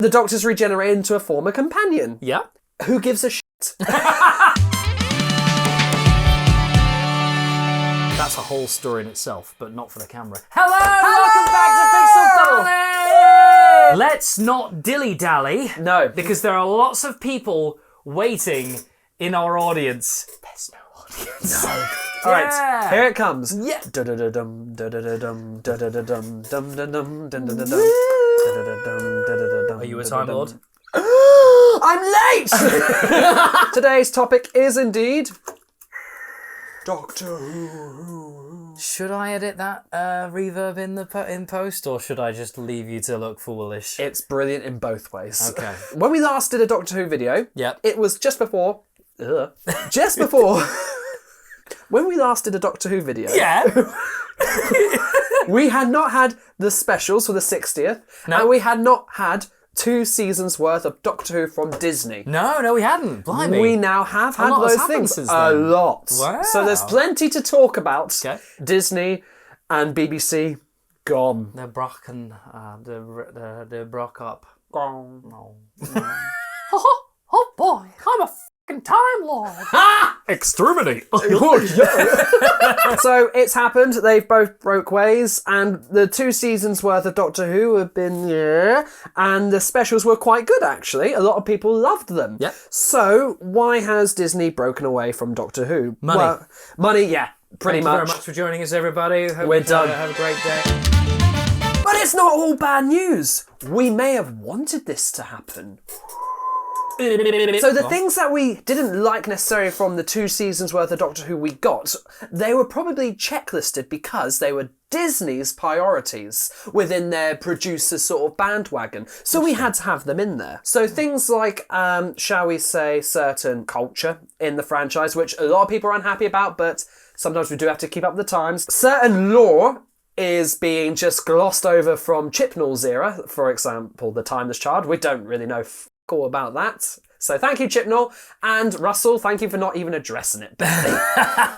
The Doctor's regenerated into a former companion. Yeah. Who gives a shit? That's a whole story in itself, but not for the camera. Hello! Welcome back to Pixel Darling! Let's not dilly-dally. No. Because there are lots of people waiting in our audience. There's no audience. No. All right, here it comes. Yeah. Are you a Time Lord? I'm late! Today's topic is indeed Doctor Who. Should I edit that reverb in post, or should I just leave you to look foolish? It's brilliant in both ways. Okay. When we last did a Doctor Who video, Yep. it was just before... just before... When we last did a Doctor Who video... Yeah. We had not had the specials for the 60th, and we had not had 2 seasons worth of Doctor Who from Disney. No, we hadn't. Blimey. We now have had lot has those happened things. since A then. lot. Wow. So there's plenty to talk about. Okay. Disney and BBC, gone. The broken, the breakup. Gone. No. Oh boy, I'm a fucking Time Lord. Exterminate. So it's happened. They've both broke ways, and the 2 seasons worth of Doctor Who have been and the specials were quite good actually. A lot of people loved them. Yep. So why has Disney broken away from Doctor Who? Money. Well, money, yeah, pretty Thank you very much. much for joining us, everybody. Hope We're you done. Have a great day. But it's not all bad news. We may have wanted this to happen. So the things that we didn't like necessarily from the 2 seasons worth of Doctor Who we got, they were probably checklisted because they were Disney's priorities within their producer sort of bandwagon. So we had to have them in there. So things like, shall we say, certain culture in the franchise, which a lot of people are unhappy about, but sometimes we do have to keep up with the times. Certain lore is being just glossed over from Chibnall's era. For example, the Timeless Child. We don't really know all about that. So thank you, Chibnall. And Russell, thank you for not even addressing it, barely.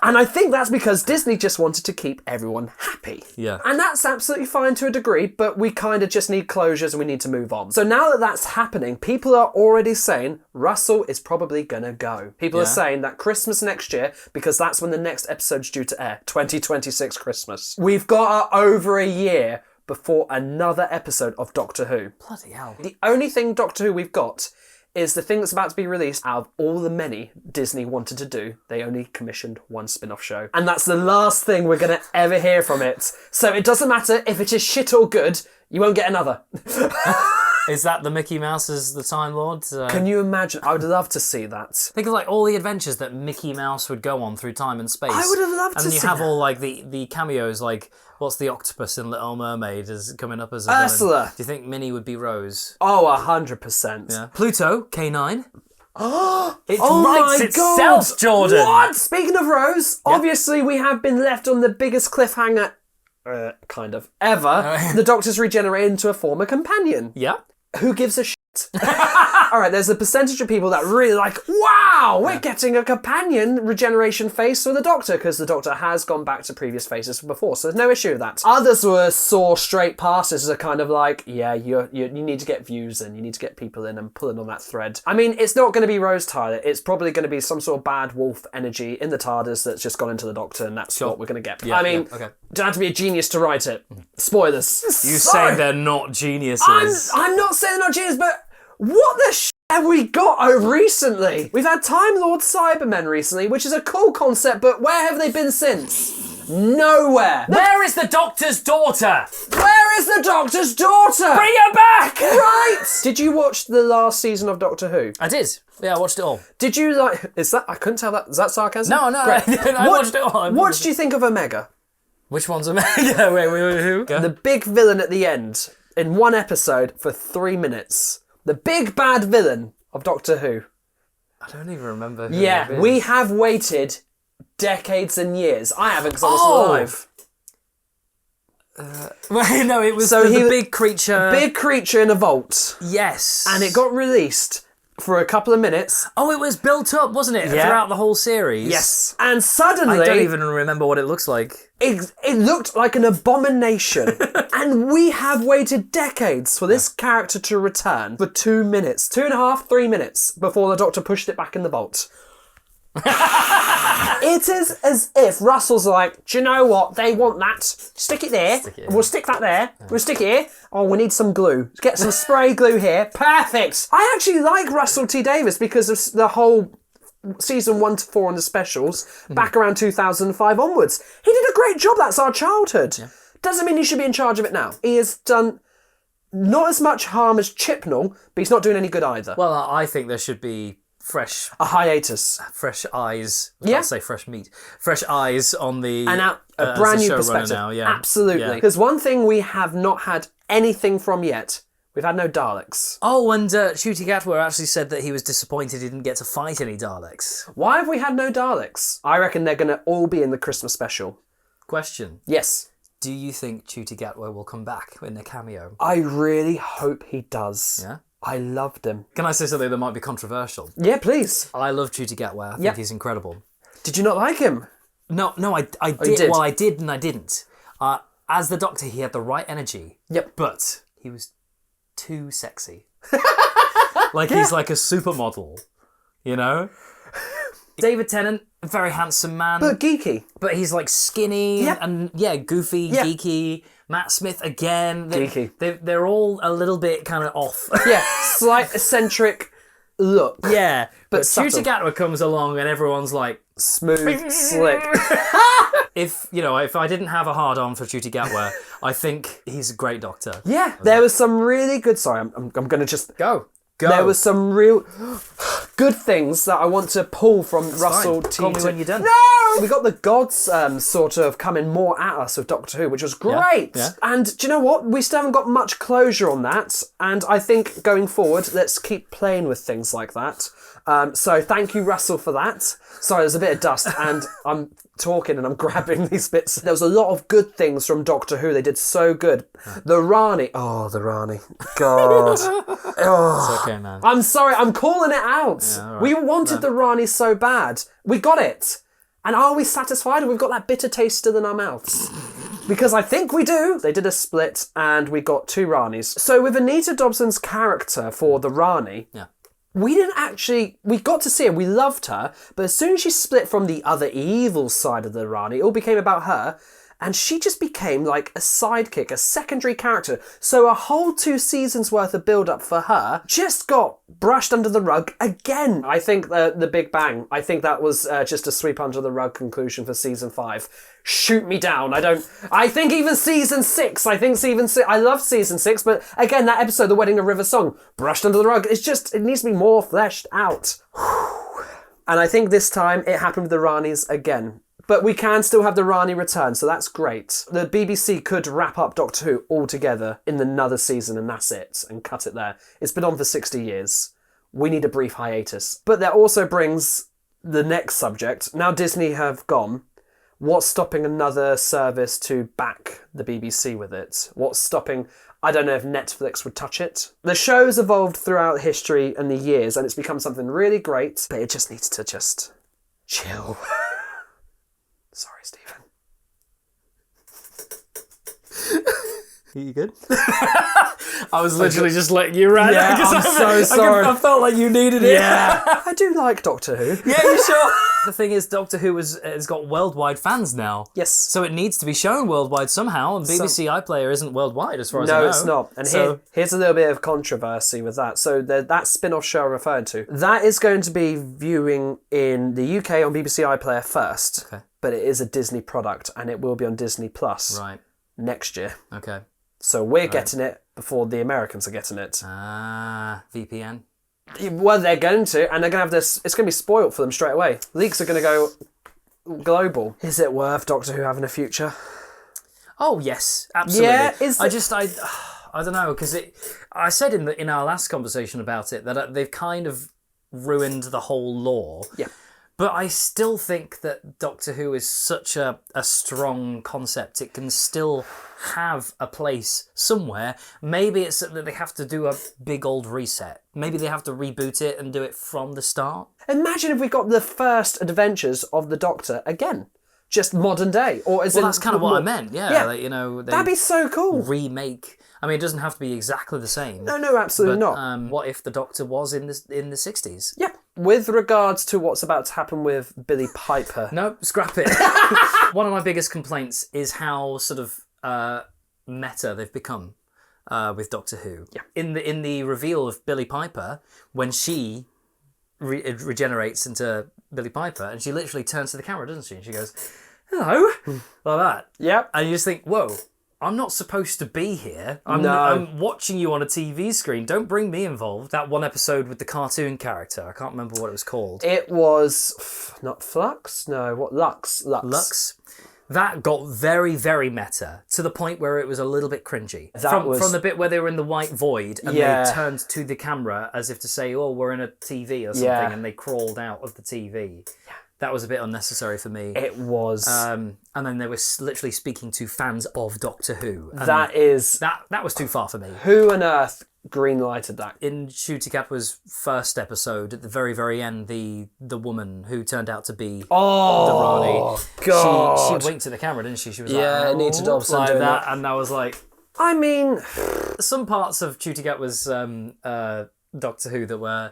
And I think that's because Disney just wanted to keep everyone happy. Yeah. And that's absolutely fine to a degree, but we kind of just need closures and we need to move on. So now that that's happening, people are already saying Russell is probably gonna go. People are saying that Christmas next year, because that's when the next episode's due to air, 2026 Christmas. We've got over a year before another episode of Doctor Who. Bloody hell. The only thing Doctor Who we've got is the thing that's about to be released. Out of all the many Disney wanted to do, they only commissioned 1 spin-off show. And that's the last thing we're going to ever hear from it. So it doesn't matter if it is shit or good, you won't get another. Is that the Mickey Mouse as the Time Lord? Can you imagine? I would love to see that. Think of like all the adventures that Mickey Mouse would go on through time and space. I would have loved to see And you have that. all like the cameos, like what's the octopus in Little Mermaid is coming up as a Ursula. villain. Do you think Minnie would be Rose? Oh, 100%. Yeah. Pluto, K9. It writes itself, Jordan. What? Speaking of Rose, obviously we have been left on the biggest cliffhanger, kind of, ever. The Doctor's regenerated into a former companion. Yeah. Who gives a shit? Alright, there's a percentage of people that really like, wow, we're getting a companion regeneration face for the Doctor, because the Doctor has gone back to previous faces before, so there's no issue with that. Others saw straight past this as a kind of like, yeah, you need to get views in, you need to get people in and pulling on that thread. I mean, it's not going to be Rose Tyler, it's probably going to be some sort of bad wolf energy in the TARDIS that's just gone into the Doctor, and that's what we're going to get. Yeah, I mean, okay. don't have to be a genius to write it. Spoilers. You say they're not geniuses. I'm not saying they're not genius, but what the shit have we got recently? We've had Time Lord Cybermen recently, which is a cool concept, but where have they been since? Nowhere. Where is the Doctor's daughter? Where is the Doctor's daughter? Bring her back! Right! Did you watch the last season of Doctor Who? I did. Yeah, I watched it all. Did you like... Is that... I couldn't tell that... Is that sarcasm? No, Great. I watched it all. What did you think of Omega? Which one's Omega? Wait, who? The big villain at the end, in one episode for 3 minutes. The big bad villain of Doctor Who. I don't even remember who Yeah, it is. we have waited decades and years. I haven't because I was alive. Wait, no, it was So the he- big creature. Big creature in a vault. Yes. And it got released for a couple of minutes. Oh, it was built up, wasn't it? Yeah. Throughout the whole series. Yes. And suddenly... I don't even remember what it looks like. It looked like an abomination. And we have waited decades for this character to return for 2 minutes. 2.5, 3 minutes before the Doctor pushed it back in the vault. It is as if Russell's like, do you know what? They want that. Stick it there. We'll stick that there. We'll stick it here. Oh, we need some glue. Get some spray glue here. Perfect. I actually like Russell T Davies because of the whole season 1 to 4 on the specials back around 2005 onwards. He did a great job. That's our childhood. Yeah. Doesn't mean he should be in charge of it now. He has done not as much harm as Chibnall, but he's not doing any good either. Well, I think there should be a hiatus. Fresh eyes. I Yeah. can't say fresh meat. Fresh eyes on the... And a as brand the new showrunner perspective. now, yeah. Absolutely. Yeah. Because one thing we have not had anything from yet, we've had no Daleks. Oh, and Ncuti Gatwa actually said that he was disappointed he didn't get to fight any Daleks. Why have we had no Daleks? I reckon they're going to all be in the Christmas special. Question. Yes. Do you think Ncuti Gatwa will come back in a cameo? I really hope he does. Yeah? I loved him. Can I say something that might be controversial? Yeah, please. I love Ncuti Gatwa. I think he's incredible. Did you not like him? No, I did. you did? Well, I did and I didn't. As the Doctor, he had the right energy. Yep. But he was too sexy. Like he's like a supermodel, you know? David Tennant, a very handsome man. But geeky. But he's like skinny Yep. and goofy, Yeah. geeky. Matt Smith again. Geeky. They're all a little bit kind of off. Yeah, slight eccentric look. Yeah. But subtle. Ncuti Gatwa comes along and everyone's like, Smooth, slick. if I didn't have a hard on for Ncuti Gatwa, I think he's a great Doctor. Yeah, there was some really good... Sorry, I'm going to just... Go. There was some real good things that I want to pull from Russell T. Call me when you're done. No! We got the gods sort of coming more at us with Doctor Who, which was great. Yeah. And do you know what? We still haven't got much closure on that. And I think going forward, let's keep playing with things like that. So thank you, Russell, for that. Sorry, there's a bit of dust and I'm talking and I'm grabbing these bits. There was a lot of good things from Doctor Who. They did so good. The Rani. Oh, the Rani. God. Oh. It's okay, man. I'm sorry, I'm calling it out. all right. We wanted the Rani so bad. We got it. And are we satisfied? We've got that bitter taste still in our mouths. Because I think we do. They did a split and we got 2 Ranis. So with Anita Dobson's character for the Rani, we got to see her, we loved her, but as soon as she split from the other evil side of the Rani, it all became about her. And she just became like a sidekick, a secondary character. So a whole 2 seasons worth of build-up for her just got brushed under the rug again. I think the Big Bang, I think that was just a sweep under the rug conclusion for season 5. Shoot me down. I think even season 6, I love season 6, but again, that episode, The Wedding of River Song, brushed under the rug. It needs to be more fleshed out. And I think this time it happened with the Ranis again. But we can still have the Rani return, so that's great. The BBC could wrap up Doctor Who altogether in another season and that's it, and cut it there. It's been on for 60 years. We need a brief hiatus. But that also brings the next subject. Now Disney have gone, what's stopping another service to back the BBC with it? What's stopping... I don't know if Netflix would touch it. The show's evolved throughout history and the years, and it's become something really great, but it just needs to just chill. Sorry, Stephen. Are you good? I was literally just letting you rant. Yeah, I'm so sorry. I felt like you needed it. Yeah. I do like Doctor Who. Yeah, you sure? The thing is, Doctor Who has got worldwide fans now. Yes. So it needs to be shown worldwide somehow, and BBC iPlayer isn't worldwide as far as I know. No, it's not. And here's a little bit of controversy with that. So that spin-off show I referred to, that is going to be viewing in the UK on BBC iPlayer first. Okay. But it is a Disney product, and it will be on Disney Plus next year. Okay. So we're getting it before the Americans are getting it. VPN. Well, they're going to, and they're going to have this... It's going to be spoilt for them straight away. Leaks are going to go global. Is it worth Doctor Who having a future? Oh, yes. Absolutely. Yeah, I don't know, because I said in our last conversation about it that they've kind of ruined the whole lore. Yeah. But I still think that Doctor Who is such a strong concept. It can still have a place somewhere. Maybe it's that they have to do a big old reset. Maybe they have to reboot it and do it from the start. Imagine if we got the first adventures of the Doctor again. Just modern day. Or as Well, in that's kind of what I meant, yeah. Like, they that'd be so cool. remake. I mean, it doesn't have to be exactly the same. No, absolutely not. What if the Doctor was in the 60s? Yeah. With regards to what's about to happen with Billy Piper. No, scrap it. One of my biggest complaints is how sort of meta they've become with Doctor Who. Yeah. In the reveal of Billy Piper, when she regenerates into Billy Piper, and she literally turns to the camera, doesn't she? And she goes, "Hello," like that. Yep. And you just think, whoa. I'm not supposed to be here. I'm watching you on a TV screen. Don't bring me involved. That one episode with the cartoon character. I can't remember what it was called. It was not Flux? No, what? Lux. Lux. That got very, very meta to the point where it was a little bit cringy. That was from the bit where they were in the white void and Yeah. they turned to the camera as if to say, "Oh, we're in a TV or something," Yeah. and they crawled out of the TV. That was a bit unnecessary for me. It was. And then they were literally speaking to fans of Doctor Who. And that is. that was too far for me. Who on earth greenlighted that? In Ncuti Capwa's first episode, at the very, very end, the woman who turned out to be the Rani, God. she winked at the camera, didn't she? She was Yeah, like, Anita Dobson like doing that, that. and I was like, I mean, some parts of Ncuti Capwa's Doctor Who that were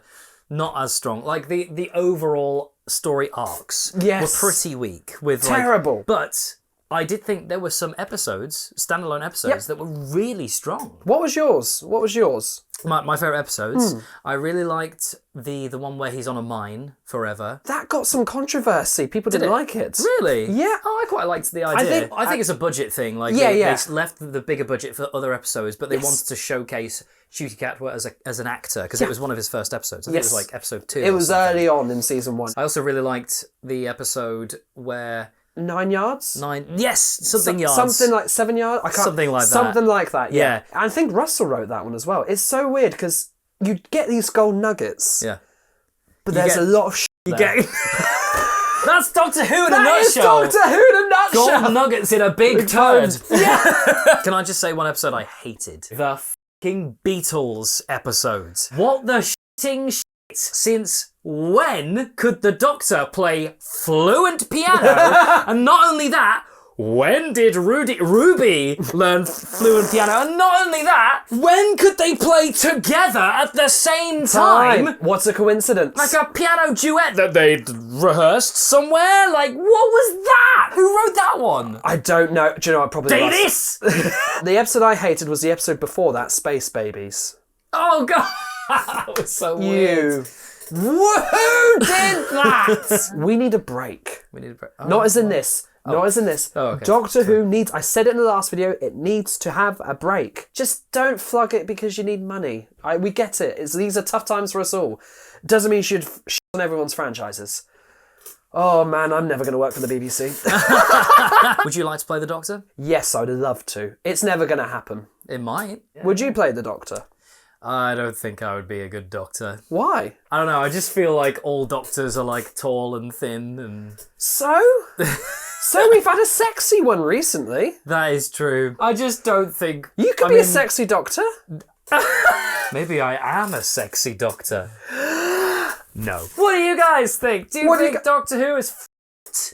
not as strong. Like the overall story arcs Yes. were pretty weak. With Terrible. But I did think there were some episodes, standalone episodes, that were really strong. what was yours? What was yours? My favourite episodes, I really liked the one where he's on a mine forever. That got some controversy. People didn't like it. Really? Yeah. Oh, I quite liked the idea. I think it's a budget thing. Like they left the bigger budget for other episodes, but they wanted to showcase Ncuti Gatwa as an actor because it was one of his first episodes. I think it was like episode 2. It was early on in season 1. I also really liked the episode where 9 yards? Yes, something yards. Something like 7 yards? I can't, Something like that. Something like that, yeah. Yeah. I think Russell wrote that one as well. It's so weird because you get these gold nuggets, Yeah. but there's get- a lot of shit You there. get. That's Doctor Who in a That is nutshell. Doctor Who in a nutshell! Gold nuggets in a big turd. Yeah! Can I just say one episode I hated? The fucking Beatles episodes. What the shitting shit? Since when could the Doctor play fluent piano? And not only that, when did Ruby learn fluent piano? And not only that, when could they play together at the same time? What's a coincidence? Like a piano duet that they'd rehearsed somewhere? Like, what was that? Who wrote that one? I don't know. Do you know what? Probably Davis! The episode I hated was the episode before that, Space Babies. Oh, God. That was so weird. Who did that? We need a break. We need a break. Not as in this. Not as in this. Oh, okay. Doctor Who needs, I said it in the last video, it needs to have a break. Just don't flog it because you need money. We get it. These are tough times for us all. Doesn't mean you should shit on everyone's franchises. Oh man, I'm never going to work for the BBC. Would you like to play the Doctor? Yes, I'd love to. It's never going to happen. It might. Would you play the Doctor? I don't think I would be a good Doctor. Why? I don't know, I just feel like all Doctors are like tall and thin and... So? So we've had a sexy one recently. That is true. I just don't think... You could be a sexy Doctor. Maybe I am a sexy Doctor. No. What do you guys think? Do you think Doctor Who is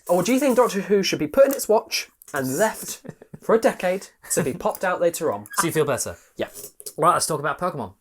Or do you think Doctor Who should be put in its watch and left for a decade to be popped out later on? So you feel better? Yeah. Right, let's talk about Pokemon.